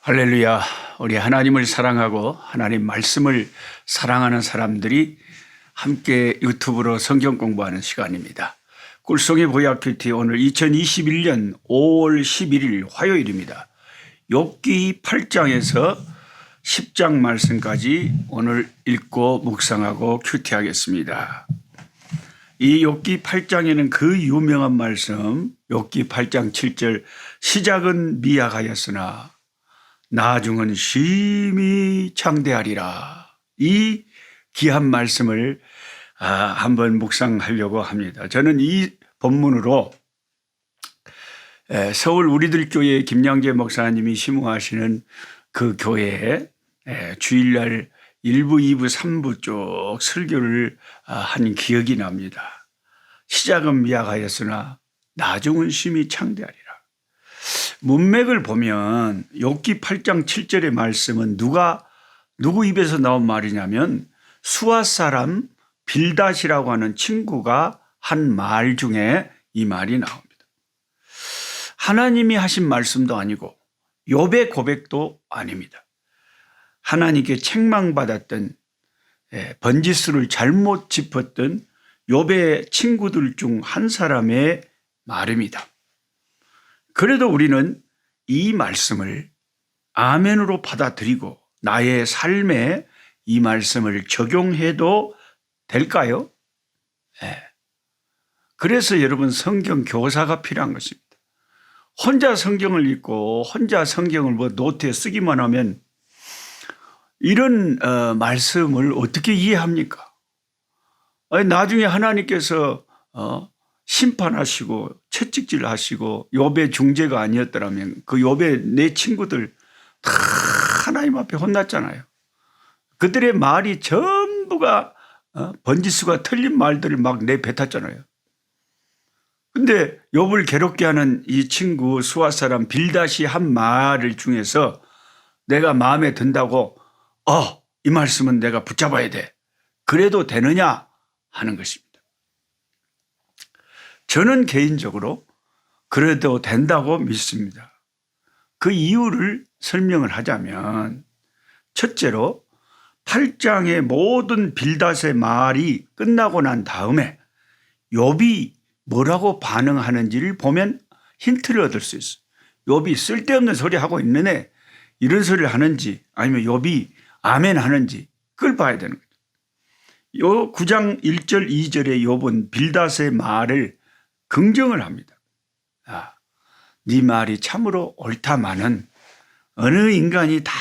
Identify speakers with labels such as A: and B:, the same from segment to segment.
A: 할렐루야. 우리 하나님을 사랑하고 하나님 말씀을 사랑하는 사람들이 함께 유튜브로 성경 공부하는 시간입니다. 꿀송이 보약큐티 오늘 2021년 5월 11일 화요일입니다. 욥기 8장에서 10장 말씀까지 오늘 읽고 묵상하고 큐티하겠습니다. 이 욥기 8장에는 그 유명한 말씀 욥기 8장 7절 시작은 미약하였으나 나중은 심히 창대하리라. 이 귀한 말씀을 한번 묵상하려고 합니다. 저는 이 본문으로 서울 우리들 교회 김양재 목사님이 심호하시는 그 교회에 주일날 1부, 2부, 3부 쭉 설교를 한 기억이 납니다. 시작은 미약하였으나 나중은 심히 창대하리라. 문맥을 보면 욥기 8장 7절의 말씀은 누구 입에서 나온 말이냐면 수아 사람 빌닷이라고 하는 친구가 한 말 중에 이 말이 나옵니다. 하나님이 하신 말씀도 아니고 욥의 고백도 아닙니다. 하나님께 책망받았던 번지수를 잘못 짚었던 욥의 친구들 중 한 사람의 말입니다. 그래도 우리는 이 말씀을 아멘으로 받아들이고 나의 삶에 이 말씀을 적용해도 될까요? 네. 그래서 여러분 성경 교사가 필요한 것입니다. 혼자 성경을 읽고 혼자 성경을 노트에 쓰기만 하면 이런 말씀을 어떻게 이해합니까? 나중에 하나님께서 심판하시고 채찍질 하시고 욥의 중재가 아니었더라면 그 욥의 내 친구들 다 하나님 앞에 혼났잖아요. 그들의 말이 전부가 번지수가 틀린 말들을 막 내뱉었잖아요. 근데 욥을 괴롭게 하는 이 친구 수아 사람 빌닷이 한 말을 중에서 내가 마음에 든다고 이 말씀은 내가 붙잡아야 돼. 그래도 되느냐 하는 것입니다. 저는 개인적으로 그래도 된다고 믿습니다. 그 이유를 설명을 하자면 첫째로 8장의 모든 빌닷의 말이 끝나고 난 다음에 욥이 뭐라고 반응하는지를 보면 힌트를 얻을 수 있어요. 욥이 쓸데없는 소리 하고 있는 애 이런 소리를 하는지 아니면 욥이 아멘 하는지 그걸 봐야 되는 거죠. 요 9장 1절 2절의 욥은 빌닷의 말을 긍정을 합니다. 네 말이 참으로 옳다마는 어느 인간이 다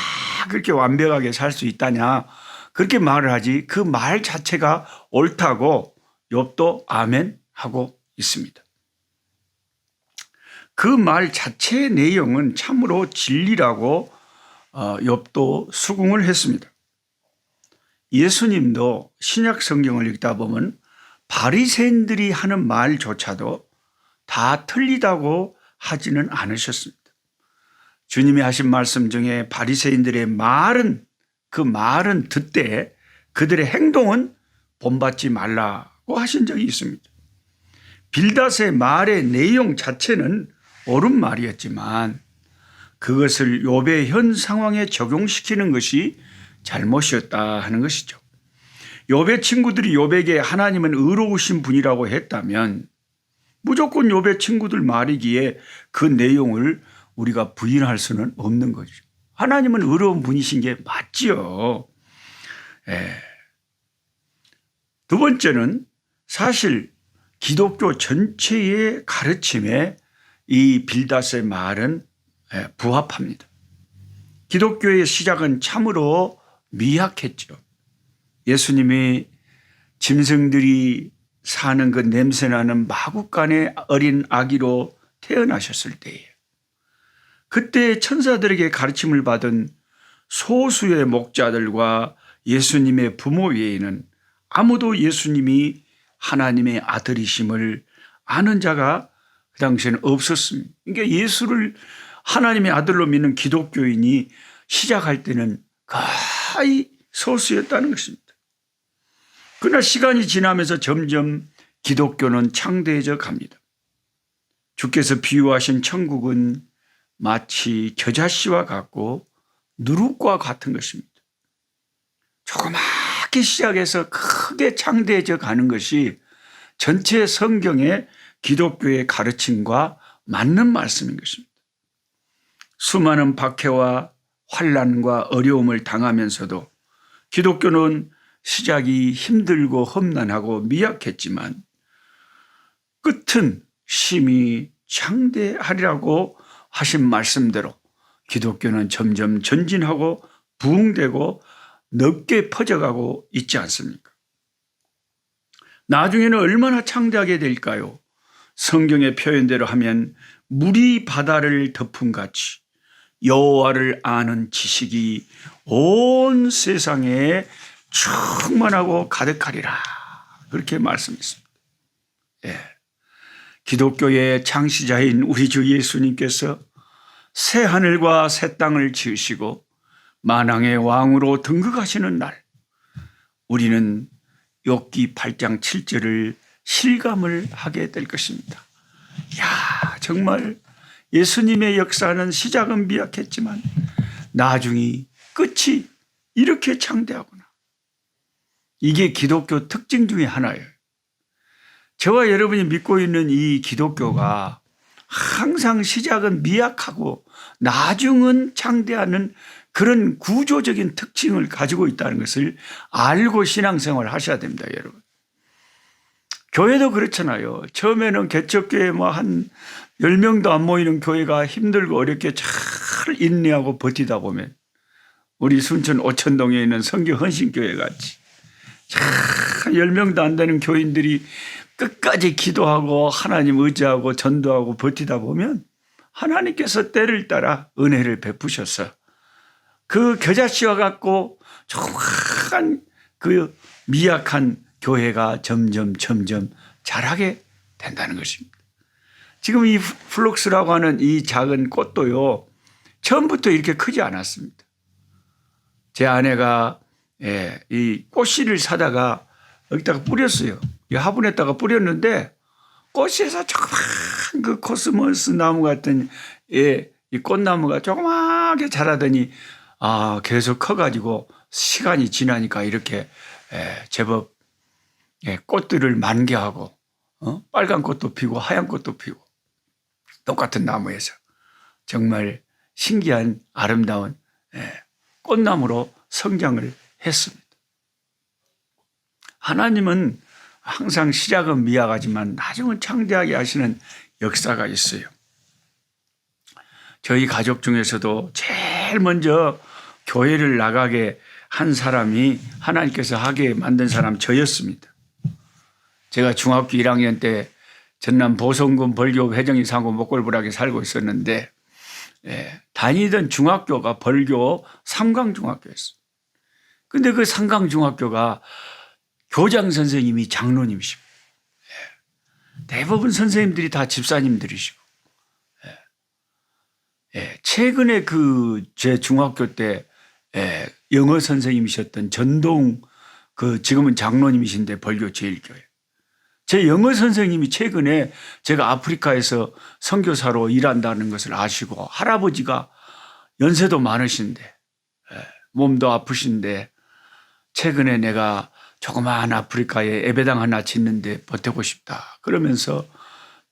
A: 그렇게 완벽하게 살 수 있다냐 그렇게 말을 하지 그 말 자체가 옳다고 욥도 아멘 하고 있습니다. 그 말 자체의 내용은 참으로 진리라고 욥도 수긍을 했습니다. 예수님도 신약 성경을 읽다 보면 바리새인들이 하는 말조차도 다 틀리다고 하지는 않으셨습니다. 주님이 하신 말씀 중에 바리새인들의 말은 그 말은 듣되 그들의 행동은 본받지 말라고 하신 적이 있습니다. 빌닷의 말의 내용 자체는 옳은 말이었지만 그것을 욥의 현 상황에 적용시키는 것이 잘못이었다 하는 것이죠. 욥의 친구들이 욥에게 하나님은 의로우신 분이라고 했다면 무조건 욥의 친구들 말이기에 그 내용을 우리가 부인할 수는 없는 거죠. 하나님은 의로운 분이신 게 맞지요. 두 번째는 사실 기독교 전체의 가르침에 이 빌닷의 말은 부합합니다. 기독교의 시작은 참으로 미약했죠. 예수님이 짐승들이 사는 그 냄새나는 마구간의 어린 아기로 태어나셨을 때예요. 그때 천사들에게 가르침을 받은 소수의 목자들과 예수님의 부모 외에는 아무도 예수님이 하나님의 아들이심을 아는 자가 그 당시에는 없었습니다. 그러니까 예수를 하나님의 아들로 믿는 기독교인이 시작할 때는 거의 소수였다는 것입니다. 그러나 시간이 지나면서 점점 기독교는 창대해져 갑니다. 주께서 비유하신 천국은 마치 겨자씨와 같고 누룩과 같은 것입니다. 조그맣게 시작해서 크게 창대해져 가는 것이 전체 성경의 기독교의 가르침과 맞는 말씀인 것입니다. 수많은 박해와 환난과 어려움을 당하면서도 기독교는 시작이 힘들고 험난하고 미약했지만 끝은 심히 창대하리라고 하신 말씀대로 기독교는 점점 전진하고 부흥되고 넓게 퍼져가고 있지 않습니까? 나중에는 얼마나 창대하게 될까요? 성경의 표현대로 하면 물이 바다를 덮음 같이 여호와를 아는 지식이 온 세상에 충만하고 가득하리라. 그렇게 말씀했습니다. 예. 기독교의 창시자인 우리 주 예수님께서 새 하늘과 새 땅을 지으시고 만왕의 왕으로 등극하시는 날, 우리는 욥기 8장 7절을 실감을 하게 될 것입니다. 야, 정말 예수님의 역사는 시작은 미약했지만 나중이 끝이 이렇게 창대하구나. 이게 기독교 특징 중에 하나예요. 저와 여러분이 믿고 있는 이 기독교가 항상 시작은 미약하고 나중은 창대하는 그런 구조적인 특징을 가지고 있다는 것을 알고 신앙생활을 하셔야 됩니다, 여러분. 교회도 그렇잖아요. 처음에는 개척교회 한 10명도 안 모이는 교회가 힘들고 어렵게 잘 인내하고 버티다 보면 우리 순천 오천동에 있는 성교 헌신교회 같이 잘 10명도 안 되는 교인들이 끝까지 기도하고 하나님 의지하고 전도하고 버티다 보면 하나님께서 때를 따라 은혜를 베푸셔서 그 겨자씨와 같고 조그만 그 미약한 교회가 점점 자라게 된다는 것입니다. 지금 이 플럭스라고 하는 이 작은 꽃도요, 처음부터 이렇게 크지 않았습니다. 제 아내가 이 꽃씨를 사다가 여기다가 뿌렸어요. 이 화분에다가 뿌렸는데 꽃에서 조그만 그 코스모스 나무 같은 이 꽃나무가 조그맣게 자라더니 계속 커가지고 시간이 지나니까 이렇게 제법 꽃들을 만개하고 빨간 꽃도 피고 하얀 꽃도 피고 똑같은 나무에서 정말 신기한 아름다운 꽃나무로 성장을 했습니다. 하나님은 항상 시작은 미약하지만 나중은 창대하게 하시는 역사가 있어요. 저희 가족 중에서도 제일 먼저 교회를 나가게 한 사람이 하나님께서 하게 만든 사람 저였습니다. 제가 중학교 1학년 때 전남 보성군 벌교 회정리 상고 목골부락에 살고 있었는데 다니던 중학교가 벌교 삼강중학교였어요. 근데 그 삼강중학교가 교장 선생님이 장로님이십니다. 대부분 선생님들이 다 집사님들이시고 최근에 제 중학교 때 영어 선생님이셨던 전동 지금은 장로님이신데 벌교 제일교회. 제 영어 선생님이 최근에 제가 아프리카에서 선교사로 일한다는 것을 아시고 할아버지가 연세도 많으신데 몸도 아프신데 최근에 내가 조그마한 아프리카에 예배당 하나 짓는데 보태고 싶다. 그러면서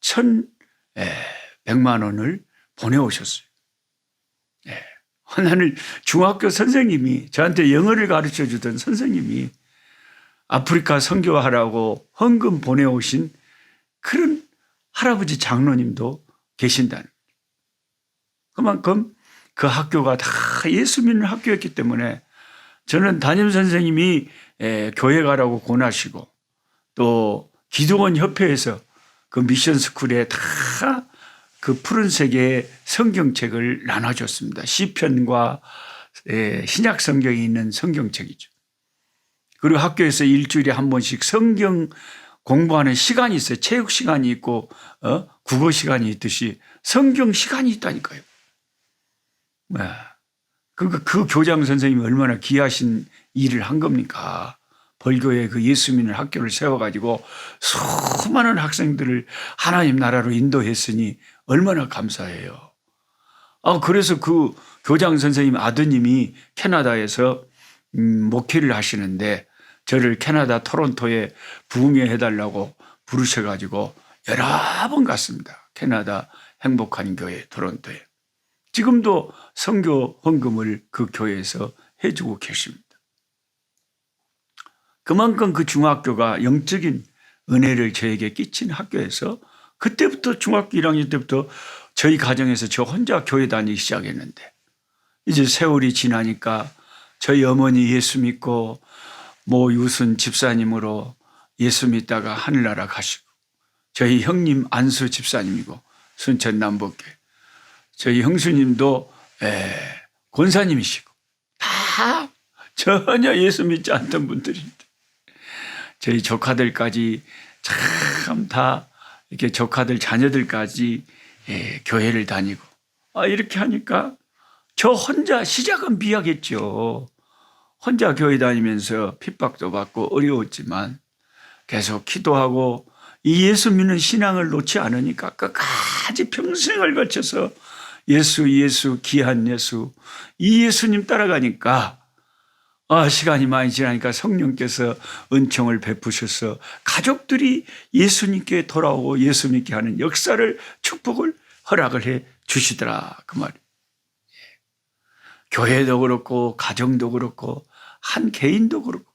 A: 1,100만 원을 보내오셨어요. 하나는 중학교 선생님이 저한테 영어를 가르쳐 주던 선생님이 아프리카 선교하라고 헌금 보내오신 그런 할아버지 장로님도 계신다는 거예요. 그만큼 그 학교가 다 예수 믿는 학교였기 때문에 저는 담임 선생님이 교회 가라고 권하시고 또 기도원 협회에서 그 미션 스쿨에 다 그 푸른색의 성경책을 나눠줬습니다. 시편과 신약 성경이 있는 성경책이죠. 그리고 학교에서 일주일에 한 번씩 성경 공부하는 시간이 있어요. 체육 시간이 있고 국어 시간이 있듯이 성경 시간이 있다니까요. 그 교장 선생님이 얼마나 귀하신 일을 한 겁니까? 벌교에 그 예수 믿는 학교를 세워가지고 수많은 학생들을 하나님 나라로 인도했으니 얼마나 감사해요. 그래서 그 교장 선생님 아드님이 캐나다에서 목회를 하시는데 저를 캐나다 토론토에 부흥회해달라고 부르셔가지고 여러 번 갔습니다. 캐나다 행복한 교회 토론토에. 지금도 선교 헌금을 그 교회에서 해주고 계십니다. 그만큼 그 중학교가 영적인 은혜를 저에게 끼친 학교에서 그때부터 중학교 1학년 때부터 저희 가정에서 저 혼자 교회 다니기 시작했는데 이제 세월이 지나니까 저희 어머니 예수 믿고 모 유순 집사님으로 예수 믿다가 하늘나라 가시고 저희 형님 안수 집사님이고 순천 남북교회 저희 형수님도 권사님이시고 다 전혀 예수 믿지 않던 분들인데 저희 조카들까지 참 다 이렇게 조카들 자녀들까지 교회를 다니고 이렇게 하니까 저 혼자 시작은 비약했죠. 혼자 교회 다니면서 핍박도 받고 어려웠지만 계속 기도하고 이 예수 믿는 신앙을 놓지 않으니까 끝까지 평생을 거쳐서 예수 귀한 예수 이 예수님 따라가니까 시간이 많이 지나니까 성령께서 은총을 베푸셔서 가족들이 예수님께 돌아오고 예수 믿게 하는 역사를 축복을 허락을 해 주시더라 그 말이에요. 교회도 그렇고 가정도 그렇고 한 개인도 그렇고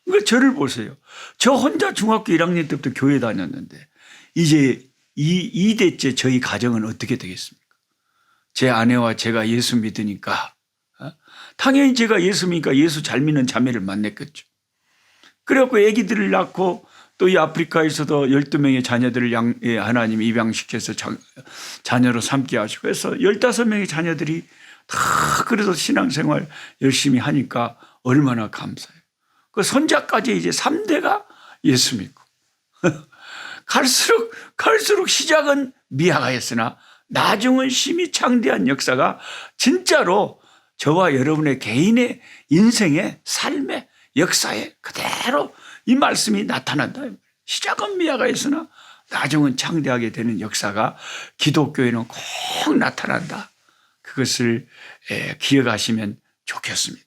A: 그러니까 저를 보세요. 저 혼자 중학교 1학년 때부터 교회 다녔는데 이제 2대째 저희 가정은 어떻게 되겠습니까? 제 아내와 제가 예수 믿으니까 당연히 제가 예수 믿으니까 예수 잘 믿는 자매를 만났겠죠. 그래갖고 아기들을 낳고 또 이 아프리카에서도 12명의 자녀들을 하나님이 입양시켜서 자녀로 삼게 하시고 해서 15명의 자녀들이 다 그래도 신앙생활 열심히 하니까 얼마나 감사해요. 그 손자까지 이제 3대가 예수 믿고 갈수록 시작은 미약하였으나 나중은 심히 창대한 역사가 진짜로 저와 여러분의 개인의 인생의 삶의 역사에 그대로 이 말씀이 나타난다. 시작은 미약하였으나 나중은 창대하게 되는 역사가 기독교에는 꼭 나타난다. 그것을 기억하시면 좋겠습니다.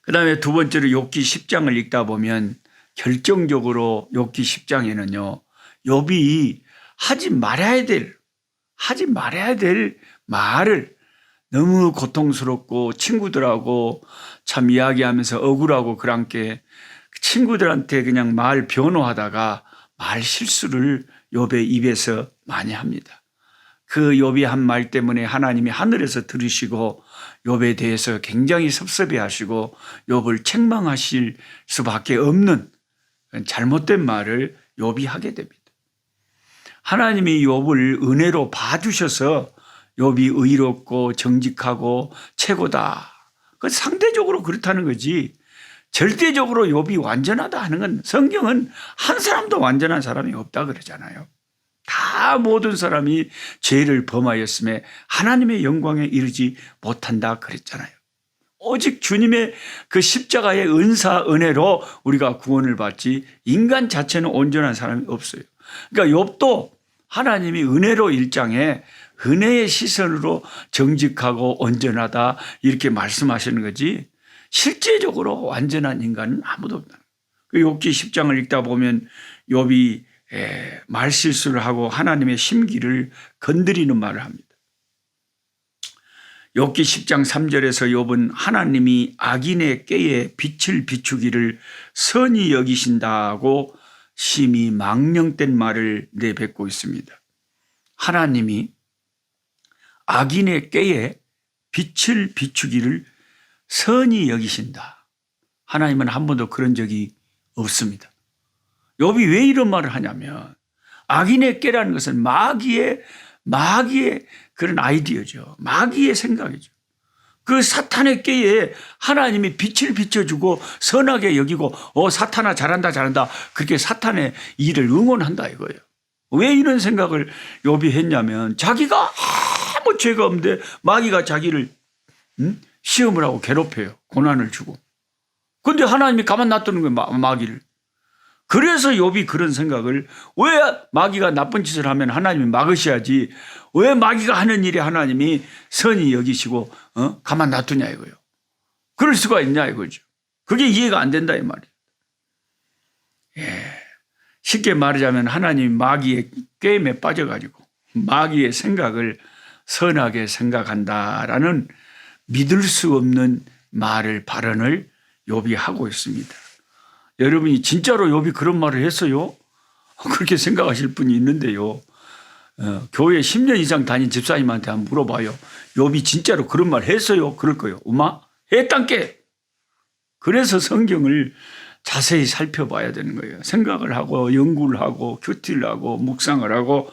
A: 그 다음에 두 번째로 욥기 10장을 읽다 보면 결정적으로 욥기 10장에는요. 욥이 하지 말아야 될 말을 너무 고통스럽고 친구들하고 참 이야기하면서 억울하고 그랑께 친구들한테 그냥 말 변호하다가 말 실수를 욥의 입에서 많이 합니다. 그 욥이 한 말 때문에 하나님이 하늘에서 들으시고 욥에 대해서 굉장히 섭섭해하시고 욥을 책망하실 수밖에 없는 잘못된 말을 욥이 하게 됩니다. 하나님이 욥을 은혜로 봐주셔서 욥이 의롭고 정직하고 최고다. 그 상대적으로 그렇다는 거지. 절대적으로 욥이 완전하다 하는 건 성경은 한 사람도 완전한 사람이 없다 그러잖아요. 다 모든 사람이 죄를 범하였음에 하나님의 영광에 이르지 못한다 그랬잖아요. 오직 주님의 그 십자가의 은사 은혜로 우리가 구원을 받지 인간 자체는 온전한 사람이 없어요. 그러니까 욥도 하나님이 은혜로 1장에 은혜의 시선으로 정직하고 온전하다 이렇게 말씀하시는 거지 실제적으로 완전한 인간은 아무도 없다. 그 욥기 10장을 읽다 보면 욥이 말실수를 하고 하나님의 심기를 건드리는 말을 합니다. 욥기 10장 3절에서 욥은 하나님이 악인의 꾀에 빛을 비추기를 선히 여기신다고 심히 망령된 말을 내뱉고 있습니다. 하나님이 악인의 꾀에 빛을 비추기를 선히 여기신다. 하나님은 한 번도 그런 적이 없습니다. 욥이 왜 이런 말을 하냐면 악인의 꾀라는 것은 마귀의 그런 아이디어죠. 마귀의 생각이죠. 그 사탄의 꾀에 하나님이 빛을 비춰주고 선하게 여기고 사탄아 잘한다 그렇게 사탄의 일을 응원한다 이거예요. 왜 이런 생각을 욥이 했냐면 자기가 아무 죄가 없는데 마귀가 자기를 시험을 하고 괴롭혀요. 고난을 주고. 그런데 하나님이 가만 놔두는 거예요. 마귀를. 그래서 욥이 그런 생각을, 왜 마귀가 나쁜 짓을 하면 하나님이 막으셔야지, 왜 마귀가 하는 일에 하나님이 선히 여기시고 가만 놔두냐 이거예요. 그럴 수가 있냐 이거죠. 그게 이해가 안 된다 이 말이에요. 예. 쉽게 말하자면 하나님이 마귀의 꾀임에 빠져가지고 마귀의 생각을 선하게 생각한다라는 믿을 수 없는 말을, 발언을 욥이 하고 있습니다. 여러분이 진짜로 욥이 그런 말을 했어요? 그렇게 생각하실 분이 있는데요. 교회 10년 이상 다닌 집사님한테 한번 물어봐요. 욥이 진짜로 그런 말 했어요? 그럴 거예요. 엄마? 했단께. 그래서 성경을 자세히 살펴봐야 되는 거예요. 생각을 하고 연구를 하고 큐티를 하고 묵상을 하고.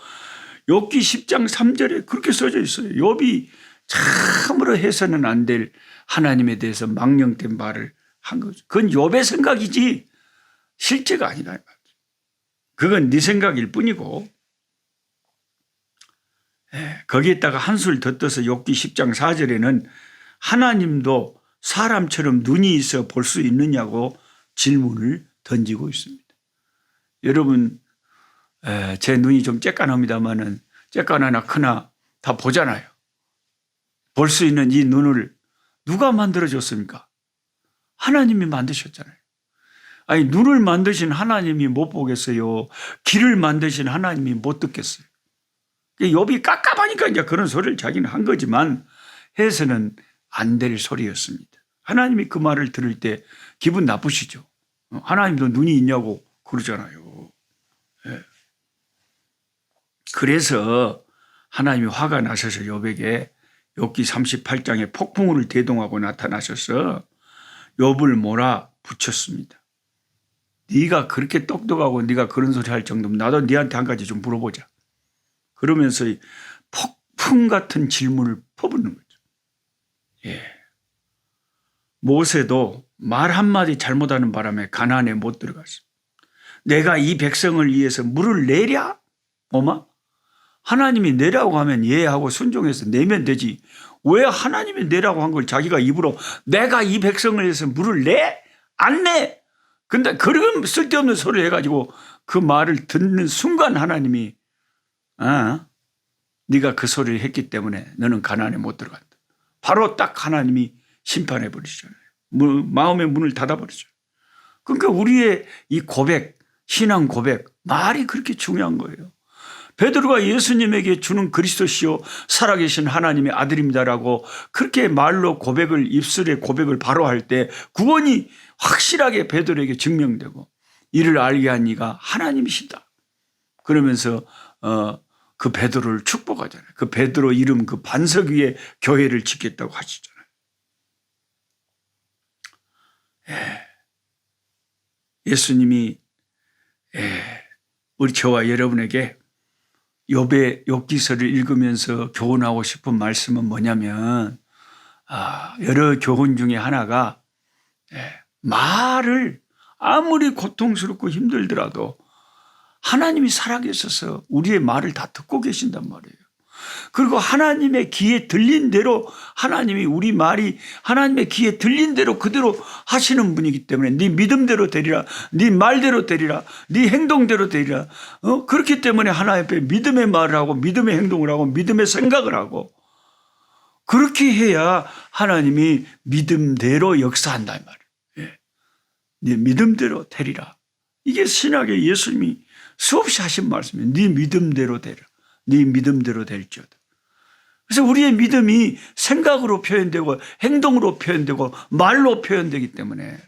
A: 욥기 10장 3절에 그렇게 써져 있어요. 욥이 참으로 해서는 안 될 하나님에 대해서 망령된 말을 한 거죠. 그건 욥의 생각이지 실제가 아니다. 그건 네 생각일 뿐이고. 거기에다가 한술 더 떠서 욥기 10장 4절에는 하나님도 사람처럼 눈이 있어 볼 수 있느냐고 질문을 던지고 있습니다. 여러분, 제 눈이 좀 쬐깐합니다만은 쬐깐하나 크나 다 보잖아요. 볼 수 있는 이 눈을 누가 만들어줬습니까? 하나님이 만드셨잖아요. 아니, 눈을 만드신 하나님이 못 보겠어요? 귀를 만드신 하나님이 못 듣겠어요? 욥이 깝깝하니까 이제 그런 소리를 자기는 한 거지만 해서는 안 될 소리였습니다. 하나님이 그 말을 들을 때 기분 나쁘시죠? 하나님도 눈이 있냐고 그러잖아요. 그래서 하나님이 화가 나셔서 욥에게 욥기 38장에 폭풍우를 대동하고 나타나셔서 욥을 몰아붙였습니다. 네가 그렇게 똑똑하고 네가 그런 소리 할 정도면 나도 네한테 한 가지 좀 물어보자. 그러면서 폭풍 같은 질문을 퍼붓는 거죠. 예. 모세도 말 한마디 잘못하는 바람에 가나안에 못 들어갔어. 내가 이 백성을 위해서 물을 내랴? 어마? 하나님이 내라고 하면 예 하고 순종해서 내면 되지. 왜 하나님이 내라고 한 걸 자기가 입으로 내가 이 백성을 위해서 물을 내? 안 내? 근데 그런 쓸데없는 소리를 해가지고 그 말을 듣는 순간 하나님이 네가 그 소리를 했기 때문에 너는 가나안에 못 들어간다. 바로 딱 하나님이 심판해 버리시잖아요. 마음의 문을 닫아 버리죠. 그러니까 우리의 이 고백, 신앙 고백, 말이 그렇게 중요한 거예요. 베드로가 예수님에게 주는 그리스도시요 살아계신 하나님의 아들입니다라고 그렇게 말로 고백을, 입술의 고백을 바로 할 때 구원이 확실하게 베드로에게 증명되고 이를 알게 한 이가 하나님이시다. 그러면서 그 베드로를 축복하잖아요. 그 베드로 이름 그 반석 위에 교회를 짓겠다고 하시잖아요. 예수님이 우리 저와 여러분에게 욥의 욥기서를 읽으면서 교훈하고 싶은 말씀은 뭐냐면 여러 교훈 중에 하나가 말을 아무리 고통스럽고 힘들더라도 하나님이 살아계셔서 우리의 말을 다 듣고 계신단 말이에요. 그리고 하나님의 귀에 들린 대로 하나님이 우리 말이 하나님의 귀에 들린 대로 그대로 하시는 분이기 때문에 네 믿음대로 되리라, 네 말대로 되리라, 네 행동대로 되리라. 그렇기 때문에 하나님 앞에 믿음의 말을 하고 믿음의 행동을 하고 믿음의 생각을 하고 그렇게 해야 하나님이 믿음대로 역사한다 이 말이에요. 네 믿음대로 되리라. 이게 신약의 예수님이 수없이 하신 말씀이에요. 네 믿음대로 되리라. 네 믿음대로 될지어다. 그래서 우리의 믿음이 생각으로 표현되고 행동으로 표현되고 말로 표현되기 때문에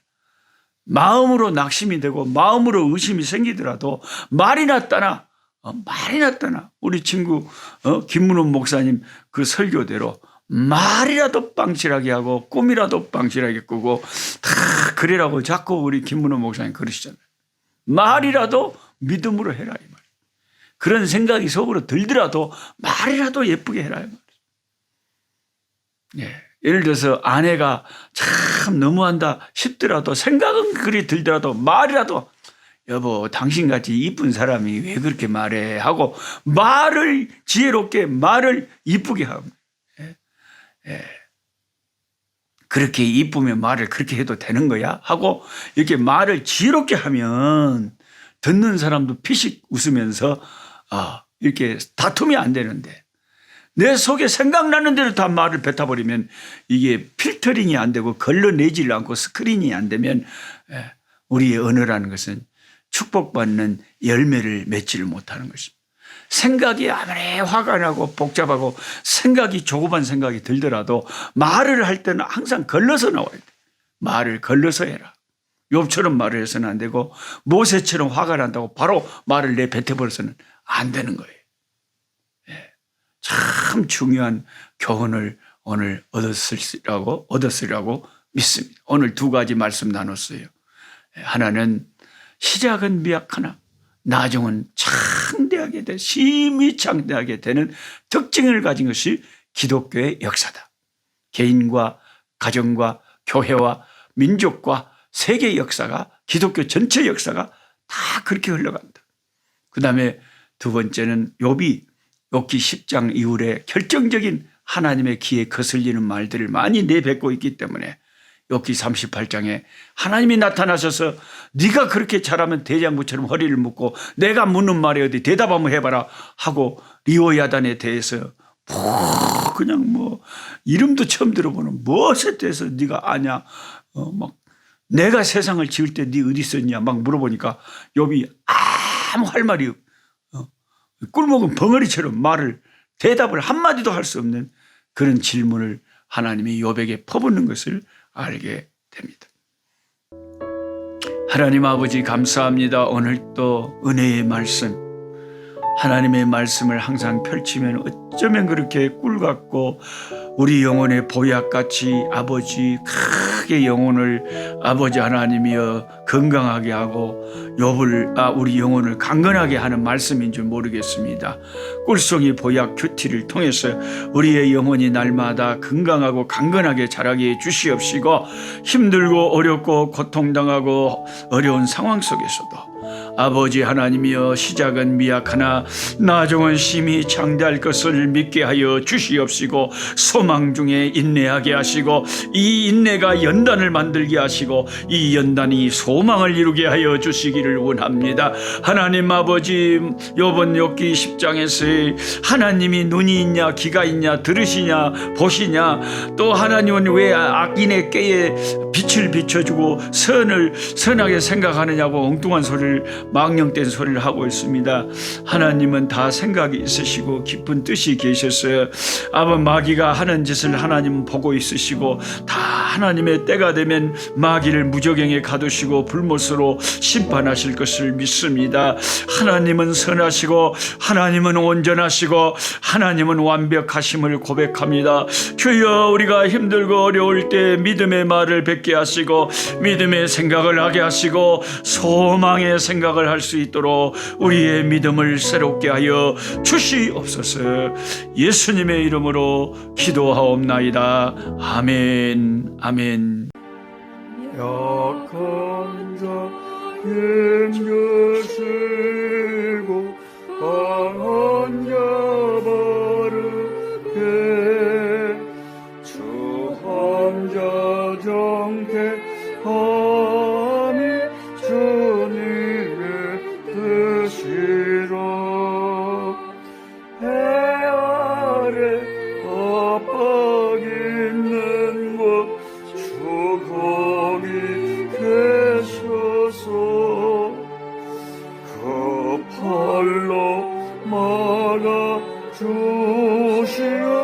A: 마음으로 낙심이 되고 마음으로 의심이 생기더라도 말이 낫다나 우리 친구 김문원 목사님 그 설교대로 말이라도 빵칠하게 하고 꿈이라도 빵칠하게 꾸고 다 그래라고 자꾸 우리 김문원 목사님 그러시잖아요. 말이라도 믿음으로 해라 이 말. 그런 생각이 속으로 들더라도 말이라도 예쁘게 해라 이 말. 예를 들어서 아내가 참 너무한다 싶더라도 생각은 그리 들더라도 말이라도 여보 당신같이 이쁜 사람이 왜 그렇게 말해 하고 말을 지혜롭게 말을 이쁘게 하고 그렇게 이쁘면 말을 그렇게 해도 되는 거야 하고 이렇게 말을 지혜롭게 하면 듣는 사람도 피식 웃으면서 이렇게 다툼이 안 되는데 내 속에 생각나는 대로 다 말을 뱉어버리면 이게 필터링이 안 되고 걸러내질 않고 스크린이 안 되면 우리의 언어라는 것은 축복받는 열매를 맺지를 못하는 것입니다. 생각이 아무리 화가 나고 복잡하고 생각이 조급한 생각이 들더라도 말을 할 때는 항상 걸러서 나와야 돼. 말을 걸러서 해라. 욥처럼 말을 해서는 안 되고 모세처럼 화가 난다고 바로 말을 내뱉어버려서는 안 되는 거예요. 참 중요한 교훈을 오늘 얻었으리라고 믿습니다. 오늘 두 가지 말씀 나눴어요. 하나는 시작은 미약하나 나중은 창대하게 돼 심히 창대하게 되는 특징을 가진 것이 기독교의 역사다. 개인과 가정과 교회와 민족과 세계 역사가 기독교 전체 역사가 다 그렇게 흘러간다. 그 다음에 두 번째는 욥기 10장 이후에 결정적인 하나님의 귀에 거슬리는 말들을 많이 내뱉고 있기 때문에 욥기 38장에 하나님이 나타나셔서 네가 그렇게 잘하면 대장부처럼 허리를 묶고 내가 묻는 말에 어디 대답 한번 해봐라 하고 리오야단에 대해서 그냥 이름도 처음 들어보는 무엇에 대해서 네가 아냐 막 내가 세상을 지을 때 네 어디 있었냐 막 물어보니까 욥이 아무 할 말이 꿀먹은 벙어리처럼 대답을 한마디도 할 수 없는 그런 질문을 하나님이 욥에게 퍼붓는 것을 알게 됩니다. 하나님 아버지 감사합니다. 오늘 또 은혜의 말씀, 하나님의 말씀을 항상 펼치면 어쩌면 그렇게 꿀 같고 우리 영혼의 보약같이 아버지 크게 영혼을 아버지 하나님이여 건강하게 하고 우리 영혼을 강건하게 하는 말씀인 줄 모르겠습니다. 꿀송이 보약 큐티를 통해서 우리의 영혼이 날마다 건강하고 강건하게 자라게 주시옵시고 힘들고 어렵고 고통당하고 어려운 상황 속에서도 아버지 하나님이여 시작은 미약하나 나중은 심히 창대할 것을 믿게 하여 주시옵시고 소망 중에 인내하게 하시고 이 인내가 연단을 만들게 하시고 이 연단이 소망을 이루게 하여 주시기를 원합니다. 하나님 아버지 요번 욥기 10장에서 하나님이 눈이 있냐 귀가 있냐 들으시냐 보시냐 또 하나님은 왜 악인의 꾀에 빛을 비춰주고 선하게 생각하느냐고 엉뚱한 소리를 망령된 소리를 하고 있습니다. 하나님은 다 생각이 있으시고 깊은 뜻이 계셔서 마귀가 하는 짓을 하나님은 보고 있으시고 다 하나님의 때가 되면 마귀를 무저갱에 가두시고 불못으로 심판하실 것을 믿습니다. 하나님은 선하시고 하나님은 온전하시고 하나님은 완벽하심을 고백합니다. 주여 우리가 힘들고 어려울 때 믿음의 말을 뱉게 하시고 믿음의 생각을 하게 하시고 소망의 생각을 할 수 있도록 우리의 믿음을 새롭게 하여 주시옵소서. 예수님의 이름으로 기도하옵나이다. 아멘. 아멘. 약한 자 힘주시고 강한 자 바르게 주한 자 정택함이 주님의 뜻이라. 해 아래 압박 있는 곳 주 거기 계셔서 그 팔로 막아 주시오.